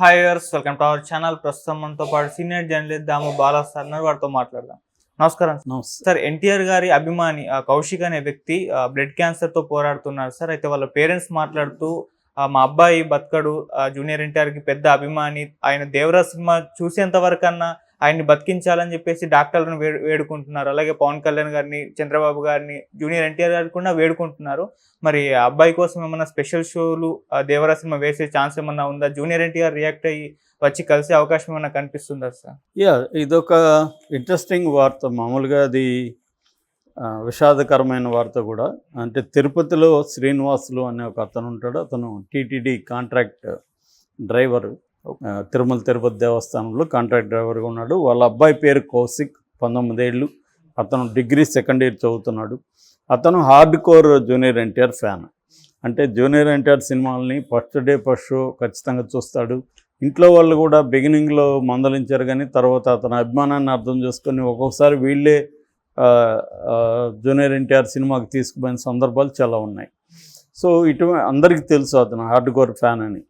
Hi viewers, welcome to our channel. ప్రస్తుతం మనతో పాటు సీనియర్ జర్నలిస్ట్ దాము బాలా సార్ ఉన్నారు. వారితో మాట్లాడదాం. నమస్కారం సార్. ఎన్టీఆర్ గారి అభిమాని కౌశిక్ అనే వ్యక్తి బ్లడ్ క్యాన్సర్ తో పోరాడుతున్నారు సార్. అయితే వాళ్ళ పేరెంట్స్ మాట్లాడుతూ మా అబ్బాయి బతకడు, జూనియర్ ఎన్టీఆర్ కి పెద్ద అభిమాని, ఆయన దేవరా సినిమా చూసేంత వరకన్నా ఆయన్ని బతికించాలని చెప్పేసి డాక్టర్లను వేడుకుంటున్నారు. అలాగే పవన్ కళ్యాణ్ గారిని, చంద్రబాబు గారిని, జూనియర్ ఎన్టీఆర్ గారిని కూడా వేడుకుంటున్నారు. మరి ఆ అబ్బాయి కోసం ఏమన్నా స్పెషల్ షోలు దేవరా సినిమా వేసే ఛాన్స్ ఏమన్నా ఉందా? జూనియర్ ఎన్టీఆర్ రియాక్ట్ అయ్యి వచ్చి కలిసే అవకాశం ఏమన్నా కనిపిస్తుందా సార్? ఇదొక ఇంట్రెస్టింగ్ వార్త. మామూలుగా అది విషాదకరమైన వార్త కూడా. అంటే తిరుపతిలో శ్రీనివాసులు అనే ఒక అతను ఉంటాడు. అతను టీటీడీ కాంట్రాక్ట్ డ్రైవరు, తిరుపతి దేవస్థానంలో కాంట్రాక్ట్ డ్రైవర్గా ఉన్నాడు. వాళ్ళ అబ్బాయి పేరు కౌశిక్, 19 ఏళ్ళు. అతను డిగ్రీ సెకండ్ ఇయర్ చదువుతున్నాడు. అతను hard core junior NTR fan. అంటే జూనియర్ ఎన్టీఆర్ సినిమాలని ఫస్ట్ డే ఫస్ట్ షో ఖచ్చితంగా చూస్తాడు. ఇంట్లో వాళ్ళు కూడా బిగినింగ్లో మందలించారు, కానీ తర్వాత అతని అభిమానాన్ని అర్థం చేసుకొని ఒక్కొక్కసారి వీళ్ళే జూనియర్ ఎన్టీఆర్ సినిమాకి తీసుకుపోయిన సందర్భాలు చాలా ఉన్నాయి. సో అందరికీ తెలుసు అతను హార్డ్ కోర్ ఫ్యాన్ అని.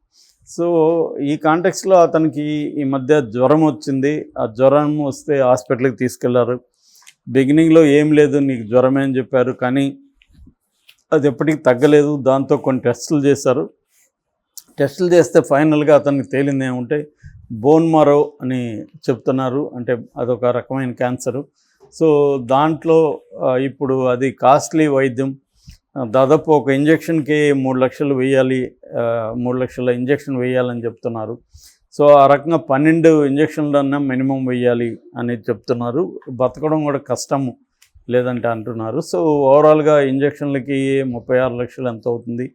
సో ఈ కాంటెక్స్లో అతనికి ఈ మధ్య జ్వరం వచ్చింది. ఆ జ్వరం వస్తే హాస్పిటల్కి తీసుకెళ్లారు. బిగినింగ్లో ఏం లేదు, నీకు జ్వరమే అని చెప్పారు, కానీ అది ఎప్పటికీ తగ్గలేదు. దాంతో కొన్ని టెస్టులు చేశారు. టెస్టులు చేస్తే ఫైనల్గా అతనికి తేలింది ఏమంటే బోన్ మారో అని చెప్తున్నారు. అంటే అదొక రకమైన క్యాన్సరు. సో దాంట్లో ఇప్పుడు అది కాస్ట్లీ వైద్యం. దాదాపు ఒక ఇంజక్షన్కి 3 లక్షలు వేయాలి, 3 లక్షల ఇంజక్షన్ వేయాలని చెప్తున్నారు. సో ఆ రకంగా 12 ఇంజక్షన్లన్నా మినిమం వేయాలి అని చెప్తున్నారు. బతకడం కూడా కష్టము లేదంటే అంటున్నారు. సో ఓవరాల్గా ఇంజక్షన్లకి 36 లక్షలు ఎంత అవుతుంది,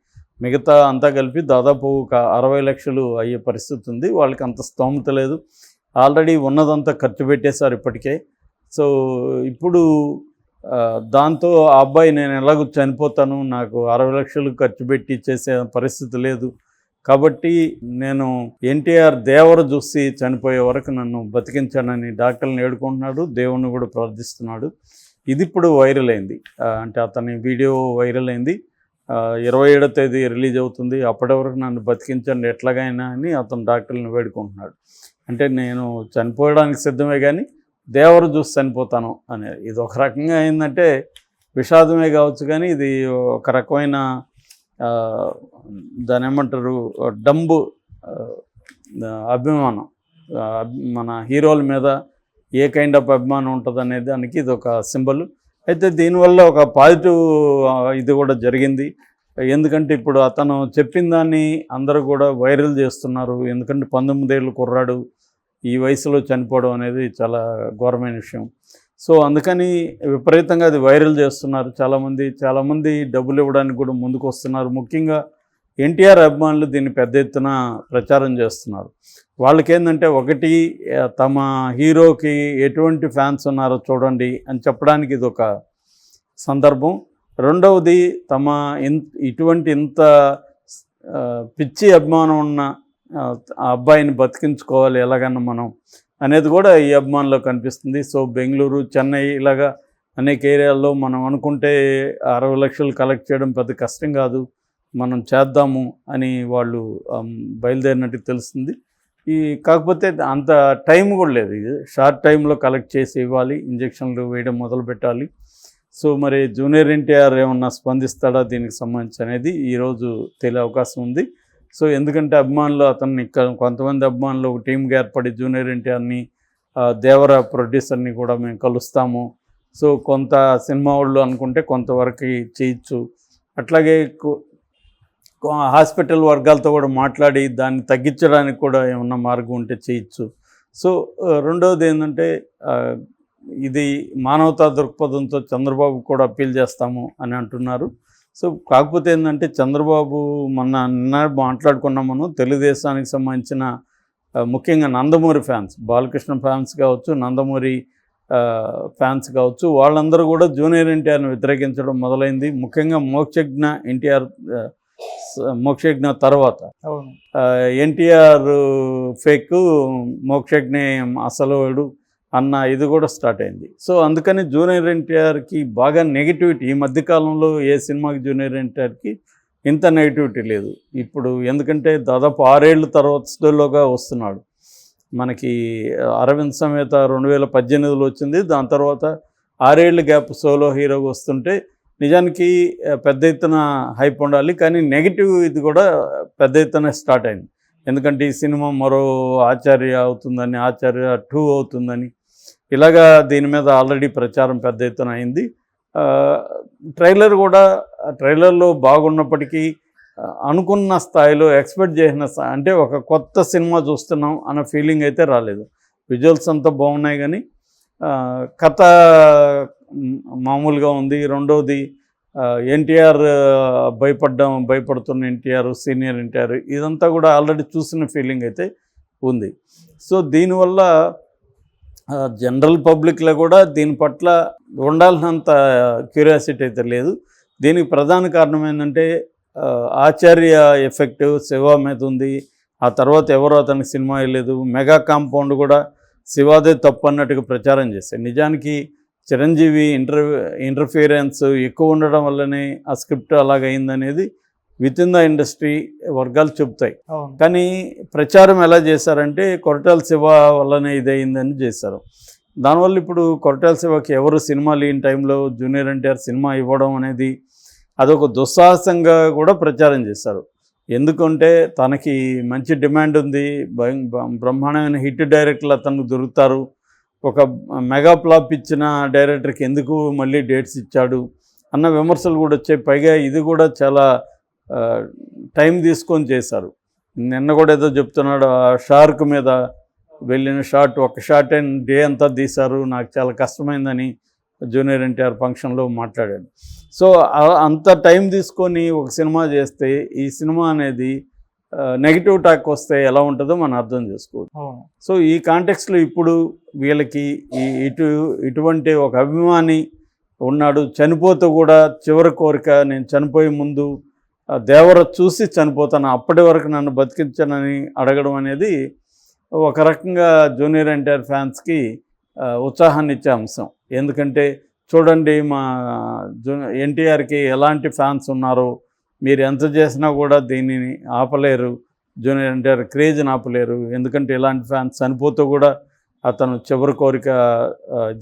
మిగతా అంతా కలిపి దాదాపు ఒక 60 లక్షలు అయ్యే పరిస్థితి ఉంది. వాళ్ళకి అంత స్తోమత లేదు. ఆల్రెడీ ఉన్నదంతా ఖర్చు పెట్టేశారు ఇప్పటికే. సో ఇప్పుడు దాంతో ఆ అబ్బాయి నేను ఎలాగో చనిపోతాను, నాకు 60 లక్షలు ఖర్చు పెట్టి చేసే పరిస్థితి లేదు, కాబట్టి నేను ఎన్టీఆర్ దేవర చూసి చనిపోయే వరకు నన్ను బతికించానని డాక్టర్ని వేడుకుంటున్నాడు. దేవుణ్ణి కూడా ప్రార్థిస్తున్నాడు. ఇది ఇప్పుడు వైరల్ అయింది. అంటే అతని వీడియో వైరల్ అయింది. 27వ తేదీ రిలీజ్ అవుతుంది. అప్పటి వరకు నన్ను బతికించండి ఎట్లాగైనా అని అతను డాక్టర్ని వేడుకుంటున్నాడు. అంటే నేను చనిపోవడానికి సిద్ధమే, కానీ దేవరు చూసి చనిపోతాను అనేది. ఇది ఒక రకంగా ఏంటంటే విషాదమే కావచ్చు, కానీ ఇది ఒక రకమైన దాని ఏమంటారు డంబు అభిమానం. మన హీరోల మీద ఏ కైండ్ ఆఫ్ అభిమానం ఉంటుంది అనేది దానికి ఇది ఒక సింబల్. అయితే దీనివల్ల ఒక పాజిటివ్ ఇది కూడా జరిగింది. ఎందుకంటే ఇప్పుడు అతను చెప్పిన దాన్ని అందరూ కూడా వైరల్ చేస్తున్నారు. ఎందుకంటే 19 ఏళ్ళు కుర్రాడు ఈ వయసులో చనిపోవడం అనేది చాలా ఘోరమైన విషయం. సో అందుకని విపరీతంగా అది వైరల్ చేస్తున్నారు. చాలామంది డబ్బులు ఇవ్వడానికి కూడా ముందుకు వస్తున్నారు. ముఖ్యంగా ఎన్టీఆర్ అభిమానులు దీన్ని పెద్ద ఎత్తున ప్రచారం చేస్తున్నారు. వాళ్ళకేంటంటే ఒకటి, తమ హీరోకి ఎటువంటి ఫ్యాన్స్ ఉన్నారో చూడండి అని చెప్పడానికి ఇది ఒక సందర్భం. రెండవది, తమ ఇంత పిచ్చి అభిమానం ఉన్న ఆ అబ్బాయిని బతికించుకోవాలి ఎలాగన్నా మనం అనేది కూడా ఈ అభిమానంలో కనిపిస్తుంది. సో బెంగళూరు, చెన్నై ఇలాగా అనేక ఏరియాల్లో మనం అనుకుంటే 60 లక్షలు కలెక్ట్ చేయడం పెద్ద కష్టం కాదు, మనం చేద్దాము అని వాళ్ళు బయలుదేరినట్టు తెలుస్తుంది. కాకపోతే అంత టైం కూడా లేదు. ఇది షార్ట్ టైంలో కలెక్ట్ చేసి ఇవ్వాలి, ఇంజక్షన్లు వేయడం మొదలు పెట్టాలి. సో మరి జూనియర్ ఎన్టీఆర్ ఏమన్నా స్పందిస్తాడా దీనికి సంబంధించి అనేది ఈరోజు తెలియ అవకాశం ఉంది. సో ఎందుకంటే అభిమానులు అతన్ని కొంతమంది అభిమానులు ఒక టీంగా ఏర్పడి జూనియర్ ఎన్టీఆర్ని, దేవర ప్రొడ్యూసర్ని కూడా మేము కలుస్తాము. సో కొంత సినిమా వాళ్ళు అనుకుంటే కొంతవరకు చేయొచ్చు. అట్లాగే హాస్పిటల్ వర్గాలతో కూడా మాట్లాడి దాన్ని తగ్గించడానికి కూడా ఏమన్నా మార్గం ఉంటే చేయొచ్చు. సో రెండవది ఏంటంటే ఇది మానవతా దృక్పథంతో చంద్రబాబు కూడా అప్పీల్ చేస్తాము అని అంటున్నారు. సో కాకపోతే ఏంటంటే చంద్రబాబు నిన్న మాట్లాడుకున్నామను తెలుగుదేశానికి సంబంధించిన ముఖ్యంగా నందమూరి ఫ్యాన్స్, బాలకృష్ణ ఫ్యాన్స్ కావచ్చు, నందమూరి ఫ్యాన్స్ కావచ్చు, వాళ్ళందరూ కూడా జూనియర్ ఎన్టీఆర్ని వ్యతిరేకించడం మొదలైంది. ముఖ్యంగా మోక్షజ్ఞ తర్వాత ఎన్టీఆర్ ఫేక్, మోక్షజ్ఞ అసలు అన్న ఇది కూడా స్టార్ట్ అయింది. సో అందుకని జూనియర్ ఎన్టీఆర్కి బాగా నెగిటివిటీ ఈ మధ్యకాలంలో ఏ సినిమాకి జూనియర్ ఎన్టీఆర్కి ఇంత నెగిటివిటీ లేదు ఇప్పుడు. ఎందుకంటే దాదాపు 6 ఏళ్ళ తర్వాతలోగా వస్తున్నాడు. మనకి అరవింద్ సమేత 2018లో వచ్చింది. దాని తర్వాత 6 ఏళ్ళ గ్యాప్ సోలో హీరోగా వస్తుంటే నిజానికి పెద్ద ఎత్తున హైప్ ఉండాలి. కానీ నెగిటివ్ ఇది కూడా పెద్ద ఎత్తున స్టార్ట్ అయింది. ఎందుకంటే ఈ సినిమా మరో ఆచార్య అవుతుందని, ఆచార్య 2 అవుతుందని, ఇలాగా దీని మీద ఆల్రెడీ ప్రచారం పెద్ద ఎత్తున అయింది. ట్రైలర్ కూడా ట్రైలర్లో బాగున్నప్పటికీ అనుకున్న స్థాయిలో ఎక్స్పెక్ట్ చేసిన అంటే ఒక కొత్త సినిమా చూస్తున్నాం అన్న ఫీలింగ్ అయితే రాలేదు. విజువల్స్ అంతా బాగున్నాయి కానీ కథ మామూలుగా ఉంది. రెండోది ఎన్టీఆర్ భయపడుతున్న ఎన్టీఆర్, సీనియర్ ఎన్టీఆర్, ఇదంతా కూడా ఆల్రెడీ చూసిన ఫీలింగ్ అయితే ఉంది. సో దీనివల్ల జనరల్ పబ్లిక్లో కూడా దీని పట్ల ఉండాల్సినంత క్యూరియాసిటీ అయితే లేదు. దీనికి ప్రధాన కారణం ఏంటంటే ఆచార్య ఎఫెక్ట్ శివ మీద ఉంది. ఆ తర్వాత ఎవరో అతనికి సినిమా వేయలేదు. మెగా కాంపౌండ్ కూడా శివాదే తప్పు అన్నట్టుగా ప్రచారం చేశారు. నిజానికి చిరంజీవి ఇంటర్ఫియరెన్స్ ఎక్కువ ఉండడం వల్లనే ఆ స్క్రిప్ట్ అలాగైందనేది విత్ ఇన్ ద ఇండస్ట్రీ వర్గాలు చెప్తాయి. కానీ ప్రచారం ఎలా చేశారంటే కొరటాల శివ వల్లనే ఇదయిందని చేశారు. దానివల్ల ఇప్పుడు కొరటాల శివకి ఎవరు సినిమా లేని టైంలో జూనియర్ ఎన్టీఆర్ సినిమా ఇవ్వడం అనేది అదొక దుస్సాహసంగా కూడా ప్రచారం చేశారు. ఎందుకంటే తనకి మంచి డిమాండ్ ఉంది, బ్రహ్మాండమైన హిట్ డైరెక్టర్లు అతనికి దొరుకుతారు. ఒక మెగా ఫ్లాప్ ఇచ్చిన డైరెక్టర్కి ఎందుకు మళ్ళీ డేట్స్ ఇచ్చాడు అన్న విమర్శలు కూడా వచ్చాయి. పైగా ఇది కూడా చాలా టైం తీసుకొని చేశారు. నిన్న కూడా ఏదో చెప్తున్నాడు, ఆ షార్క్ మీద వెళ్ళిన ఒక షాట్ అండ్ డే అంతా తీశారు, నాకు చాలా కష్టమైందని జూనియర్ ఎన్టీఆర్ ఫంక్షన్లో మాట్లాడాడు. సో అంత టైం తీసుకొని ఒక సినిమా చేస్తే ఈ సినిమా అనేది నెగిటివ్ టాక్ వస్తే ఎలా ఉంటుందో మనం అర్థం చేసుకోవచ్చు. సో ఈ కాంటెక్స్లో ఇప్పుడు వీళ్ళకి ఇటువంటి ఒక అభిమాని ఉన్నాడు. చనిపోతూ కూడా చివరి కోరిక, నేను చనిపోయే ముందు దేవర చూసి చనిపోతాను, అప్పటి వరకు నన్ను బతికించనని అడగడం అనేది ఒక రకంగా జూనియర్ ఎన్టీఆర్ ఫ్యాన్స్కి ఉత్సాహాన్ని ఇచ్చే అంశం. ఎందుకంటే చూడండి మా ఎన్టీఆర్కి ఎలాంటి ఫ్యాన్స్ ఉన్నారో, మీరు ఎంత చేసినా కూడా దీనిని ఆపలేరు, జూనియర్ ఎన్టీఆర్ క్రేజ్ని ఆపలేరు. ఎందుకంటే ఇలాంటి ఫ్యాన్స్ చనిపోతూ కూడా అతను చివరి కోరిక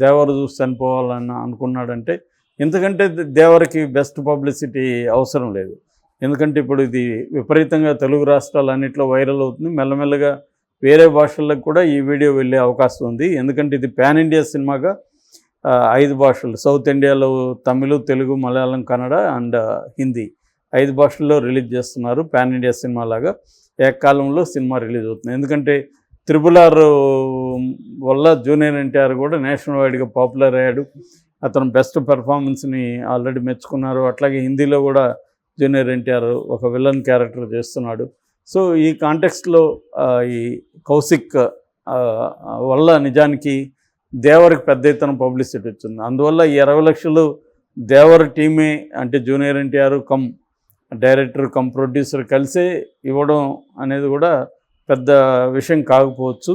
దేవర చూసి చనిపోవాలని అనుకున్నాడంటే ఎందుకంటే దేవరికి బెస్ట్ పబ్లిసిటీ అవసరం లేదు. ఎందుకంటే ఇప్పుడు ఇది విపరీతంగా తెలుగు రాష్ట్రాలన్నింటిలో వైరల్ అవుతుంది. మెల్లమెల్లగా వేరే భాషలకు కూడా ఈ వీడియో వెళ్ళే అవకాశం ఉంది. ఎందుకంటే ఇది పాన్ ఇండియా సినిమాగా 5 భాషలు, సౌత్ ఇండియాలో తమిళ, తెలుగు, మలయాళం, కన్నడ అండ్ హిందీ 5 భాషల్లో రిలీజ్ చేస్తున్నారు. పాన్ ఇండియా సినిమా లాగా ఏకకాలంలో సినిమా రిలీజ్ అవుతుంది. ఎందుకంటే RRR వల్ల జూనియర్ ఎన్టీఆర్ కూడా నేషనల్ వైడ్గా పాపులర్ అయ్యాడు. అతను బెస్ట్ పెర్ఫార్మెన్స్ని ఆల్రెడీ మెచ్చుకున్నారు. అట్లాగే హిందీలో కూడా జూనియర్ ఎన్టీఆర్ ఒక విలన్ క్యారెక్టర్ చేస్తున్నాడు. సో ఈ కాంటెక్స్ట్లో ఈ కౌశిక్ వల్ల నిజానికి దేవరికి పెద్ద ఎత్తున పబ్లిసిటీ వచ్చింది. అందువల్ల ఈ 20 లక్షలు దేవర్ టీమే, అంటే junior NTR come director come producer కలిసే ఇవ్వడం అనేది కూడా పెద్ద విషయం కాకపోవచ్చు.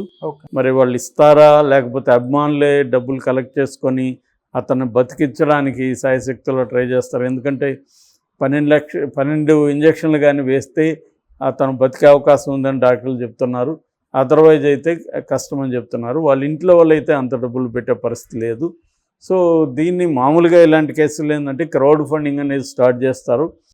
మరి వాళ్ళు ఇస్తారా, లేకపోతే అభిమానులే డబ్బులు కలెక్ట్ చేసుకొని అతన్ని బతికించడానికి సాయశక్తిలో ట్రై చేస్తారు. ఎందుకంటే 12 ఇంజక్షన్లు కానీ వేస్తే అతను బతికే అవకాశం ఉందని డాక్టర్లు చెప్తున్నారు. అదర్వైజ్ అయితే కష్టమని చెప్తున్నారు. వాళ్ళ ఇంట్లో వాళ్ళు అయితే అంత డబ్బులు పెట్టే పరిస్థితి లేదు. సో దీన్ని మామూలుగా ఇలాంటి కేసులు ఏంటంటే క్రౌడ్ ఫండింగ్ అనేది స్టార్ట్ చేస్తారు.